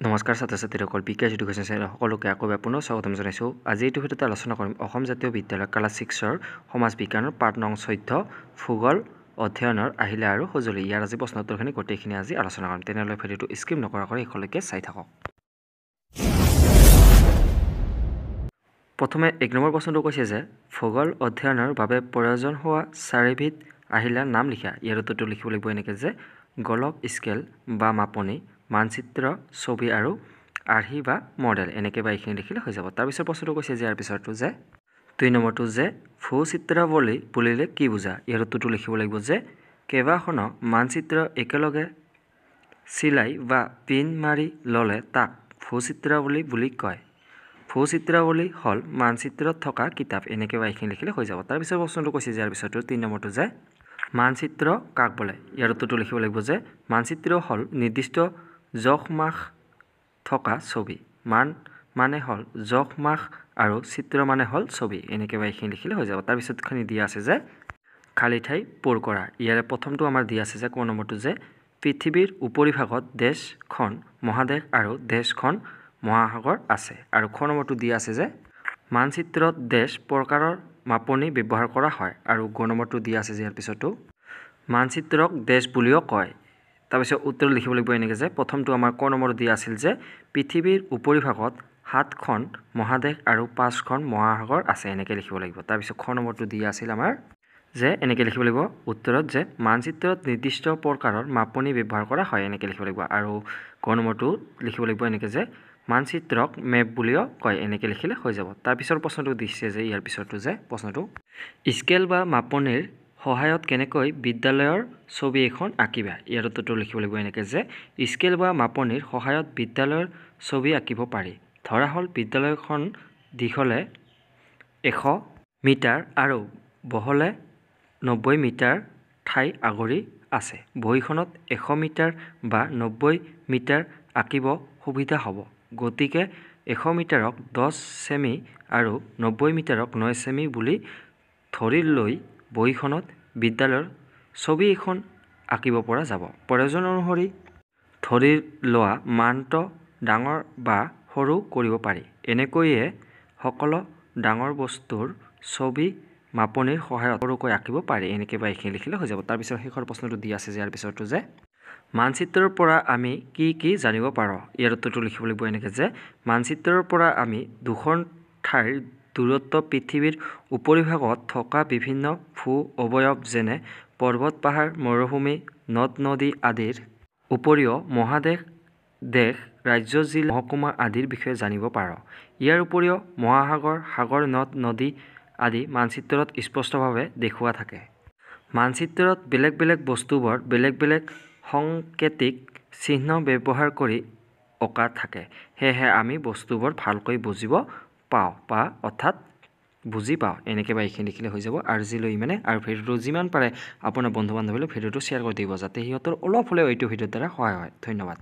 নমস্কাৰ ছাত্ৰ ছাত্ৰীসকল বিকাশ এডুকেশ্যন চেনেল সকলোকে আকৌ পুনৰ স্বাগতম জনাইছোঁ। আজি এইটো ভিডিঅ'ত আলোচনা কৰিম অসম জাতীয় বিদ্যালয় ক্লাছ 6ৰ সমাজ বিজ্ঞানৰ পাঠ নং 14 ভূগোল অধ্যয়নৰ আহিলা আৰু সঁজুলি। ইয়াৰ আজি প্ৰশ্ন উত্তৰখিনি গোটেইখিনি আজি আলোচনা কৰিম। তেনেহ'লে ভিডিঅ'টো স্কিপ নকৰাকৈ শেষলৈকে চাই থাকক। প্ৰথমে 1 নম্বৰ প্ৰশ্নটো কৈছে যে ভূগোল অধ্যয়নৰ বাবে প্ৰয়োজন হোৱা 4বিধ আহিলাৰ নাম লিখা। ইয়াৰ উত্তৰটো লিখিব লাগিব এনেকৈ যে গোলক, স্কেল বা মাপনি, মানচিত্ৰ, ছবি আৰু আৰ্হি বা মডেল। এনেকৈ বা এইখিনি লিখিলে হৈ যাব। তাৰপিছত প্ৰশ্নটো কৈছে যে ইয়াৰ পিছৰটো যে 2 নম্বৰটো যে ভূচিত্ৰাৱলী বুলিলে কি বুজা। ইয়াৰ উত্তৰটো লিখিব লাগিব যে কেইবাখনো মানচিত্ৰ একেলগে চিলাই বা পিন মাৰি ল'লে তাক ভূচিত্ৰাৱলী বুলি কয়। ভূচিত্ৰাৱলী হ'ল মানচিত্ৰত থকা কিতাপ। এনেকৈ বা এইখিনি লিখিলে হৈ যাব। তাৰপিছত প্ৰশ্নটো কৈছে যে ইয়াৰ পিছৰটো 3 নম্বৰটো যে মানচিত্ৰ কাক বোলে। ইয়াৰ উত্তৰটো লিখিব লাগিব যে মানচিত্ৰ হ'ল নিৰ্দিষ্ট জোখ মাখ থকা ছবি। মানে হ'ল জোখ মাখ আৰু চিত্ৰ মানে হ'ল ছবি। এনেকৈ বা এইখিনি লিখিলে হৈ যাব। তাৰপিছতখিনি দিয়া আছে যে খালী ঠাই পূৰ কৰা। ইয়াৰে প্ৰথমটো আমাৰ দিয়া আছে যে ক নম্বৰটো যে পৃথিৱীৰ উপৰিভাগত দেশখন মহাদেশ আৰু দেশখন মহাসাগৰ আছে। আৰু খ নম্বৰটো দিয়া আছে যে মানচিত্ৰত দেশ প্ৰকাৰৰ মাপনি ব্যৱহাৰ কৰা হয়। আৰু গ নম্বৰটো দিয়া আছে যে ইয়াৰ পিছতো মানচিত্ৰক দেশ বুলিও কয়। তাৰপিছত উত্তৰ লিখিব লাগিব এনেকৈ যে প্ৰথমটো আমাৰ ক নম্বৰ দিয়া আছিল যে পৃথিৱীৰ উপৰিভাগত 7খন মহাদেশ আৰু 5খন মহাসাগৰ আছে। এনেকৈ লিখিব লাগিব। তাৰপিছত খ নম্বৰটো দিয়া আছিল আমাৰ যে এনেকৈ লিখিব লাগিব উত্তৰত যে মানচিত্ৰত নিৰ্দিষ্ট প্ৰকাৰৰ মাপনি ব্যৱহাৰ কৰা হয়। এনেকৈ লিখিব লাগিব। আৰু গ নম্বৰটো লিখিব লাগিব এনেকৈ যে মানচিত্ৰক মেপ বুলিও কয়। এনেকৈ লিখিলে হৈ যাব। তাৰপিছৰ প্ৰশ্নটো দিছে যে ইয়াৰ পিছৰটো যে প্ৰশ্নটো স্কেল বা মাপনিৰ সহায়ত কেনেকৈ বিদ্যালয়ৰ ছবি এখন আঁকিবা। ইয়াৰ উত্তৰটো লিখিব লাগিব এনেকৈ যে স্কেল বা মাপনিৰ সহায়ত বিদ্যালয়ৰ ছবি আঁকিব পাৰি। ধৰা হ'ল বিদ্যালয়খন দীঘলে 100 মিটাৰ আৰু বহলে 90 মিটাৰ ঠাই আগুৰি আছে। বহীখনত 100 মিটাৰ বা 90 মিটাৰ আঁকিব সুবিধা হ'ব। গতিকে 100 মিটাৰক 10 ছেমি আৰু 90 মিটাৰক 9 ছেমি বুলি ধৰি লৈ বহীখনত বিদ্যালয়ৰ ছবি এখন আঁকিব পৰা যাব। প্ৰয়োজন অনুসৰি ধৰি লোৱা মানটো ডাঙৰ বা সৰু কৰিব পাৰি। এনেকৈয়ে সকলো ডাঙৰ বস্তুৰ ছবি মাপনিৰ সহায়ত সৰুকৈ আঁকিব পাৰি। এনেকৈ বা এইখিনি লিখিলে হৈ যাব। তাৰপিছত শেষৰ প্ৰশ্নটো দিয়া আছে যে ইয়াৰ পিছৰটো যে মানচিত্ৰৰ পৰা আমি কি জানিব পাৰোঁ। ইয়াৰ উত্তৰটো লিখিব লাগিব এনেকৈ যে মানচিত্ৰৰ পৰা আমি দুখন ঠাইৰ দূৰত্ব, পৃথিৱীৰ উপৰিভাগত থকা বিভিন্ন ভূ অৱয়ব যেনে পৰ্বত, পাহাৰ, মৰুভূমি, নদ নদী আদিৰ উপৰিও মহাদেশ, দেশ, ৰাজ্য, জিলা, মহকুমা আদিৰ বিষয়ে জানিব পাৰোঁ। ইয়াৰ উপৰিও মহাসাগৰ, সাগৰ, নদ নদী আদি মানচিত্ৰত স্পষ্টভাৱে দেখুওৱা থাকে। মানচিত্ৰত বেলেগ বেলেগ বস্তুবোৰ বেলেগ বেলেগ সাংকেতিক চিহ্ন ব্যৱহাৰ কৰি অঁকা থাকে। সেয়েহে আমি বস্তুবোৰ ভালকৈ বুজিব পাওঁ বা অৰ্থাৎ বুজি পাওঁ। এনেকৈ বা এইখিনি লিখিলে হৈ যাব। আৰু আজিলৈ ইমানে। আৰু ভিডিঅ'টো যিমান পাৰে আপোনাৰ বন্ধু বান্ধৱীলৈ ভিডিঅ'টো শ্বেয়াৰ কৰি দিব যাতে সিহঁতৰ অলপ হ'লেও এইটো ভিডিঅ'ৰ দ্বাৰা সহায় হয়। ধন্যবাদ।